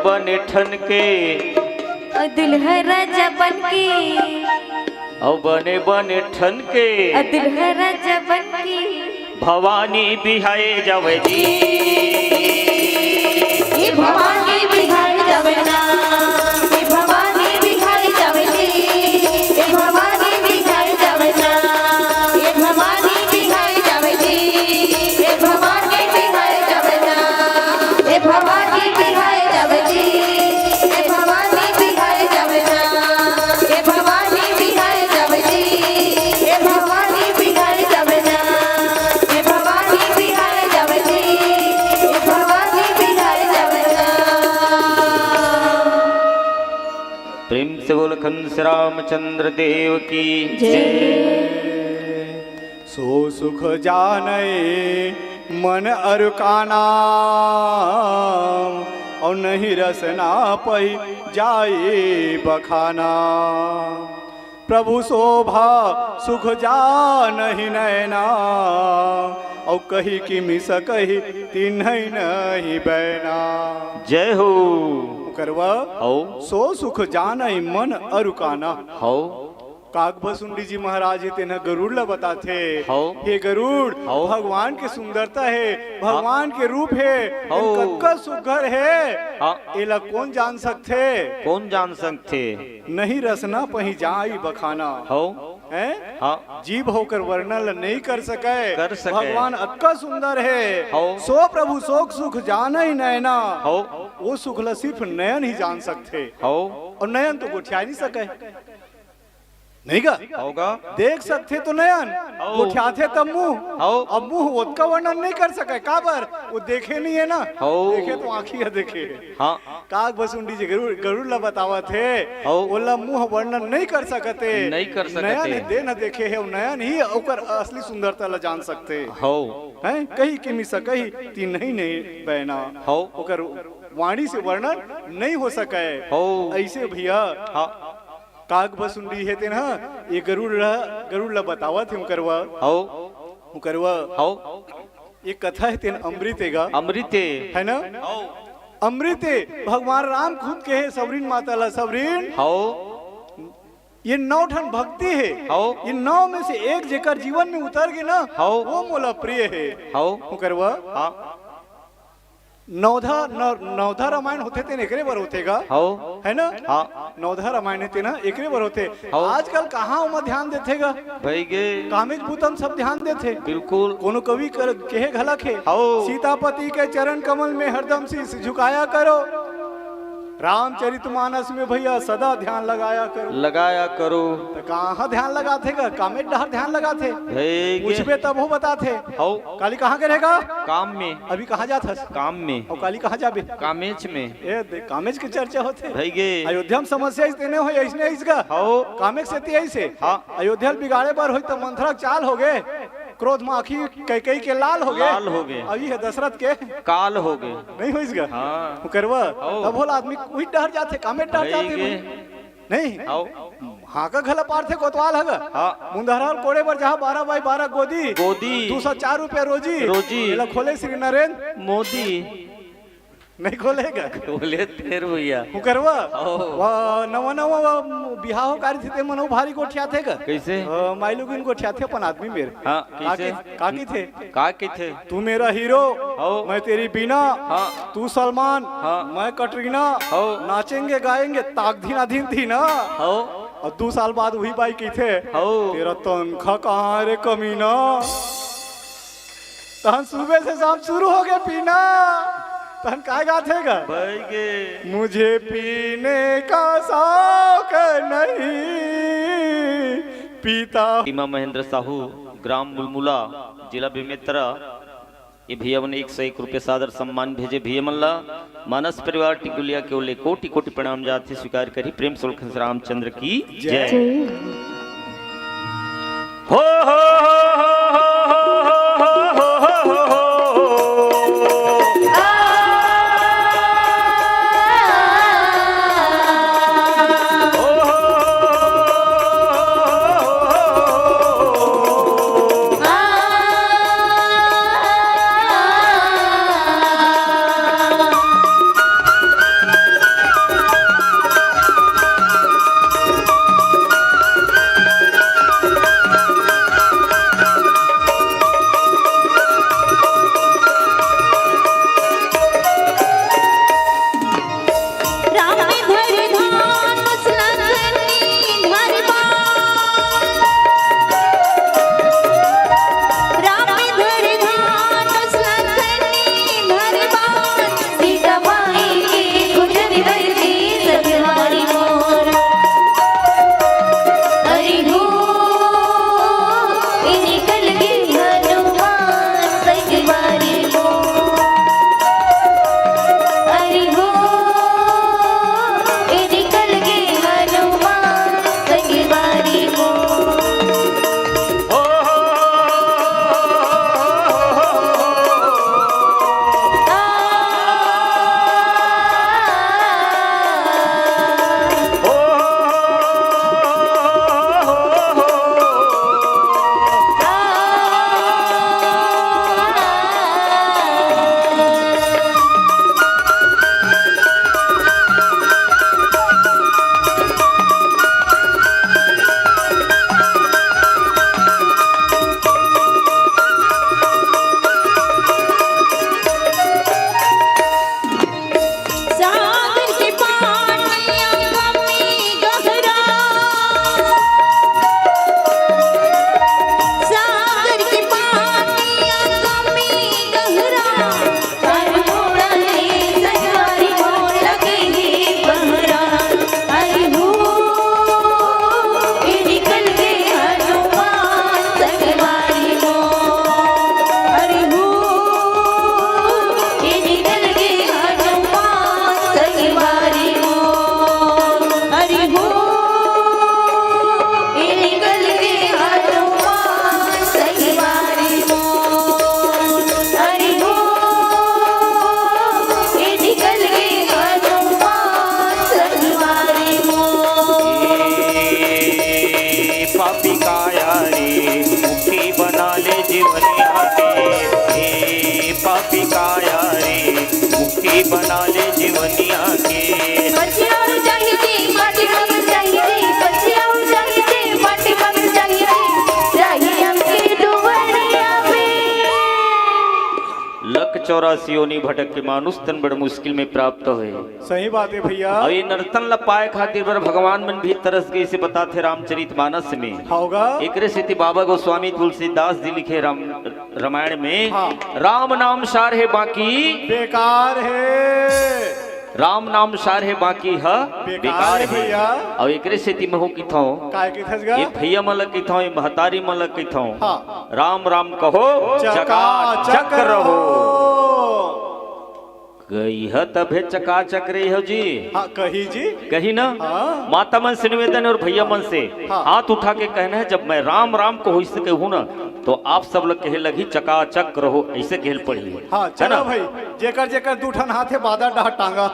बने ठन के दुल्हा राजा बन के और बने ठन के दुल्हा राजा बन के भवानी बिहाए जावे जी ये भवानी बिहार जावे ना ये भवानी बिहार जावे जी ये भवानी बिहार जावे ना ये भवानी बिहार जावे जी ये भवानी बिहार जावे ना ये भवानी बिहार जावे जी ये भवानी बिहार जावे ना ये भवानी बिहार जावे जी रामचंद्र देव की सो सुख जाने मन अरु का नाम और नहीं रसना पही जाए बखाना। प्रभु शोभा सुख जा नहीं नैना और कही कि मिस कही तीन नहीं बैना। जय हो करवा हो सो सुख जाना मन अरुकाना। हो काकभसुंडी जी महाराज तेना गरुड़ ला बताते हो हे गरुड़ हो भगवान के सुंदरता है, भगवान के रूप है, हो कक्का सुघर है, हाँ एला कौन जान सकते? कौन जान सकते? नहीं रसना पही जाई बखाना। हो हैं? हाँ जीव होकर वर्णन नहीं कर सके, कर सके। भगवान अक्का सुंदर है। हो सो प्रभु शोक सुख जाना ही नैना। हो वो सुख ला सिर्फ नयन ही जान सकते, हो और नयन तो गोठिया नहीं सके, नहीं का होगा देख सकते तो नयन, गोठिया थे तब मुंह, हो अब मुंह उसका वर्णन नहीं कर सके। काबर वो देखे नहीं है ना, हो देखे तो आँखिया देखे। हाँ काकभसुंडी जी गरुड़ ला बतावा थे, हो बोला मुंह वर्णन नहीं कर सकते, नहीं कर सकते। नयन दे न देखे है, नयन ही ओकर असली सुंदरता ला जान सकते हो हैं। कही कि मिसा कही तीन नहीं बहना हो ओकर वाणी से वर्णन नहीं हो सके। हो ऐसे भैया हाँ काकभसुंडी है तेना ये गरुड़ ला बतावा थे करवा हो हो ये कथा है तेन अमृतेगा अमृते है ना। हो अमृते भगवान राम खुद के है सबरीन माता ला सबरीन। हो ये 9 ठन भक्ति है, हो ये 9 में से एक जेकर जीवन में उतर गए ना, हो वो मोला प्रिय है। हो करवा हाँ नवधा रामायण होते थे एकरे बर होतेगा हो है ना। हाँ नवधा रामायण थे ना एकरे बर होते। हो। आजकल कहाँ उमा ध्यान देतेगा, भाई गे कामिक भूतम सब ध्यान देते। बिल्कुल कोनो कवि कहे घलक है, हो सीतापति के चरण कमल में हरदम शीश झुकाया करो, रामचरितमानस में भैया सदा ध्यान लगाया करो। तो कहाँ ध्यान लगाते गा, कामे डहर ध्यान लगाते, भाई गे पूछबे तब हो बताते। हो काली कहाँ के रहेगा, काम में अभी कहाँ जाता, काम में और काली कहाँ जाबे, कामेच में कामेज की चर्चा होते। भाई गे अयोध्या में समस्या इतने हो ऐसने इसका हो कामेज से ऐसे हाँ अयोध्या बिगाड़े पर हो तो मंथरा चाल हो गए, क्रोध में आखी कई के लाल हो गए। अभी है दशरथ के काल हो गए नहीं हो इसका हाँ करवा तब बोला आदमी वही डर जाते, कामे डर जाते नहीं। हाँ का घला पार थे कोतवाल हगा हाँ मुंदहरा कोड़े पर जहाँ 12 बाई 12 गोदी 204 रुपया रोजी खोले श्री नरेंद्र मोदी नहीं खोलेगा, खोले तेर भैया करवा नवा बिहाव कार्य थे मनो भारी गोठिया थे का कैसे माइलोगिन गोठिया थे अपन आदमी मेरे हाँ कैसे काकी थे तू मेरा हीरो मैं तेरी बीना, तू सलमान मैं कटरीना, नाचेंगे गाएंगे ताक धीना धीन थी ना। और 2 साल बाद वही बाई की थे तेरा तनखा कहाँ रे कमीना, तहन सुबह से शाम शुरू हो गया पीना, तहन काय गाथे गा मुझे पीने का शौक नहीं पीता। टीमा महेंद्र साहू ग्राम मुलमुला जिला बेमेतरा ये भैया ने 101 रुपये सादर सम्मान भेजे। भैया मल्ला मानस परिवार टिकुलिया के ओले कोटि कोटि प्रणाम जाति स्वीकार करी। प्रेम सुलख रामचंद्र की जय। हो चौरासी योनि भटक के मानुष तन बड़ मुश्किल में प्राप्त हुए। सही बात है भैया। और ये नर्तन ल पाए खातिर बर भगवान मन भी तरस गए से बताते रामचरितमानस में। होगा एक स्थिति बाबा गोस्वामी तुलसीदास जी लिखे रामायण में, हाँ। राम नाम सार है बाकी बेकार है, राम नाम सार है बाकी है बेकार है भैया। और एक स्थिति में हो की थो काय के थसगा ये भैया मलक की थो ये महतारी मलक की थो, हाँ। राम राम कहो चकाचक रहो। गई है तब है चकाचक रही हो जी। हाँ कही जी, कही ना। हाँ। माता मन से निवेदन और भैया मन से हाँ। हाथ उठा के कहना है, जब मैं राम राम को हो सके हूँ ना तो आप सब लोग कहे लगी चकाचक रहो, ऐसे घेल पड़ी हाँ। है चलो ना। भाई, जेकर जेकर दूठन हाथे बादा डहा टांगा,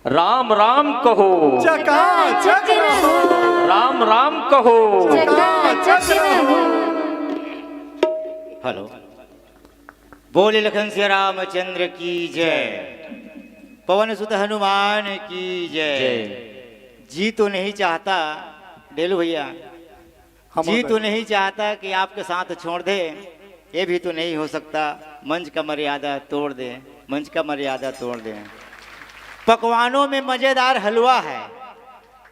राम राम कहो चकाचक रहो, राम राम कहो। चकाचक रहो। हेलो, बोले लखन सिया रामचंद्र की जय, पवन सुत हनुमान की जय। जी तो नहीं चाहता डेलू भैया, जी तो नहीं चाहता कि आपके साथ छोड़ दे, ये भी तो नहीं हो सकता मंच का मर्यादा तोड़ दे, मंच का मर्यादा तोड़ दे। पकवानों में मजेदार हलवा है,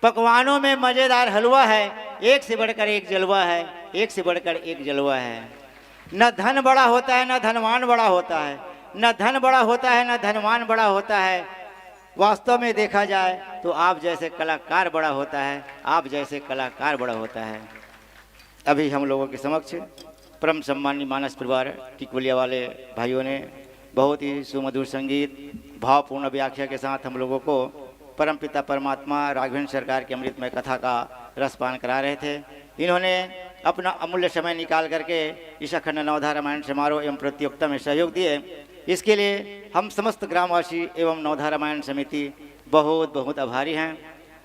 पकवानों में मजेदार हलवा है, एक से बढ़कर एक जलवा है, एक से बढ़कर एक जलवा है। न धन बड़ा होता है न धनवान बड़ा होता है, न धन बड़ा होता है न धनवान बड़ा होता है। वास्तव में देखा जाए तो आप जैसे कलाकार बड़ा होता है, आप जैसे कलाकार बड़ा होता है। अभी हम लोगों के समक्ष परम सम्मानी मानस परिवार टिकुलिया वाले भाइयों ने बहुत ही सुमधुर संगीत भावपूर्ण व्याख्या के साथ हम लोगों को परमपिता परमात्मा राघवेंद्र सरकार की अमृतमय कथा का रसपान करा रहे थे। इन्होंने अपना अमूल्य समय निकाल करके इस अखंड नवधा रामायण समारोह एवं प्रतियोगिता में सहयोग दिए। इसके लिए हम समस्त ग्रामवासी एवं नवधा रामायण समिति बहुत बहुत आभारी हैं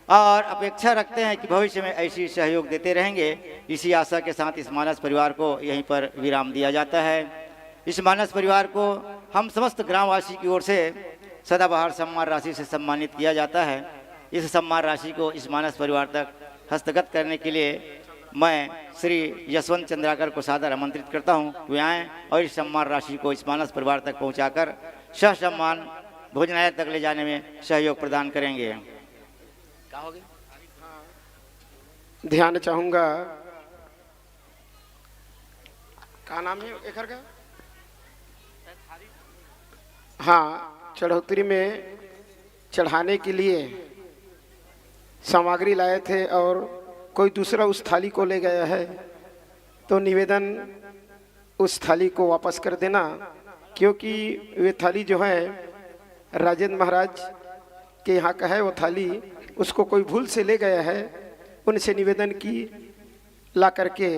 और अपेक्षा रखते हैं कि भविष्य में ऐसी सहयोग देते रहेंगे। इसी आशा के साथ इस मानस परिवार को यहीं पर विराम दिया जाता है। इस मानस परिवार को हम समस्त ग्रामवासी की ओर से सदाबहार सम्मान राशि से सम्मानित किया जाता है। इस सम्मान राशि को इस मानस परिवार तक हस्तगत करने के लिए मैं श्री यशवंत चंद्राकर को सादर आमंत्रित करता हूं, वे आएँ और इस सम्मान राशि को इस मानस परिवार तक पहुंचाकर ससम्मान भोजनालय तक ले जाने में सहयोग प्रदान करेंगे। ध्यान चाहूंगा, क्या नाम है एकर का? हाँ, चढ़ोतरी में चढ़ाने के लिए सामग्री लाए थे और कोई दूसरा उस थाली को ले गया है, तो निवेदन उस थाली को वापस कर देना, क्योंकि वे थाली जो है राजेंद्र महाराज के यहाँ का है, वो थाली उसको कोई भूल से ले गया है। उनसे निवेदन की ला करके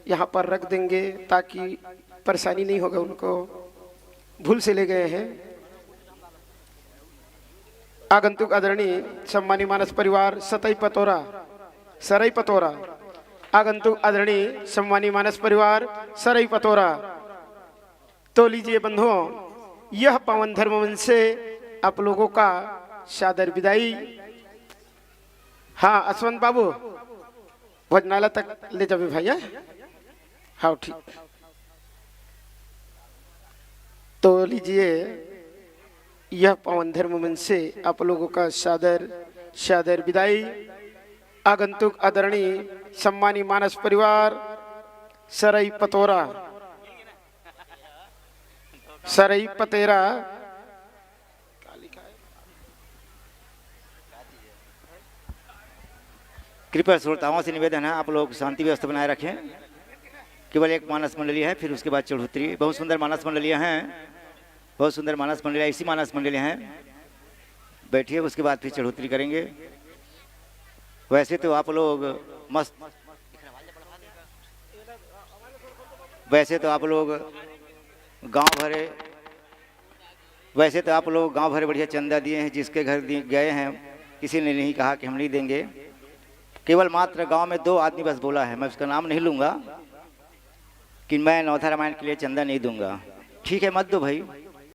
यहाँ पर रख देंगे ताकि परेशानी नहीं होगा, उनको भूल से ले गए हैं। आगंतुक आदरणीय सम्मानी मानस परिवार सरई पतोरा, आगंतुक आदरणीय सम्मानी मानस परिवार सरई पतोरा, तो लीजिए बंधुओं, यह पावन धर्म से आप लोगों का सादर विदाई। हाँ अश्वंत बाबू, भोजनालय तक ले जावे भैया। हाँ ठीक, तो लीजिए यह पावन धर्म से आप लोगों का सादर विदाई। आगंतुक आदरणीय सम्मानी मानस परिवार सरई पतेरा, कृपया श्रोताओं से निवेदन है आप लोग शांति व्यवस्था बनाए रखें। केवल एक मानस मंडली है, फिर उसके बाद चढ़ोतरी। बहुत सुंदर मानस मंडलियाँ हैं, बहुत सुंदर मानस मंडलियाँ, ऐसी मानस मंडलियाँ हैं। बैठिए, उसके बाद फिर चढ़ोतरी करेंगे। वैसे तो आप लोग मस्त, वैसे तो आप लोग गांव भरे बढ़िया चंदा दिए हैं। जिसके घर गए हैं किसी ने नहीं कहा कि हम नहीं देंगे। केवल मात्र गांव में 2 आदमी बस बोला है, मैं उसका नाम नहीं लूँगा, कि मैं नवधा रामायण के लिए चंदा नहीं दूंगा। ठीक है, मत दो भाई,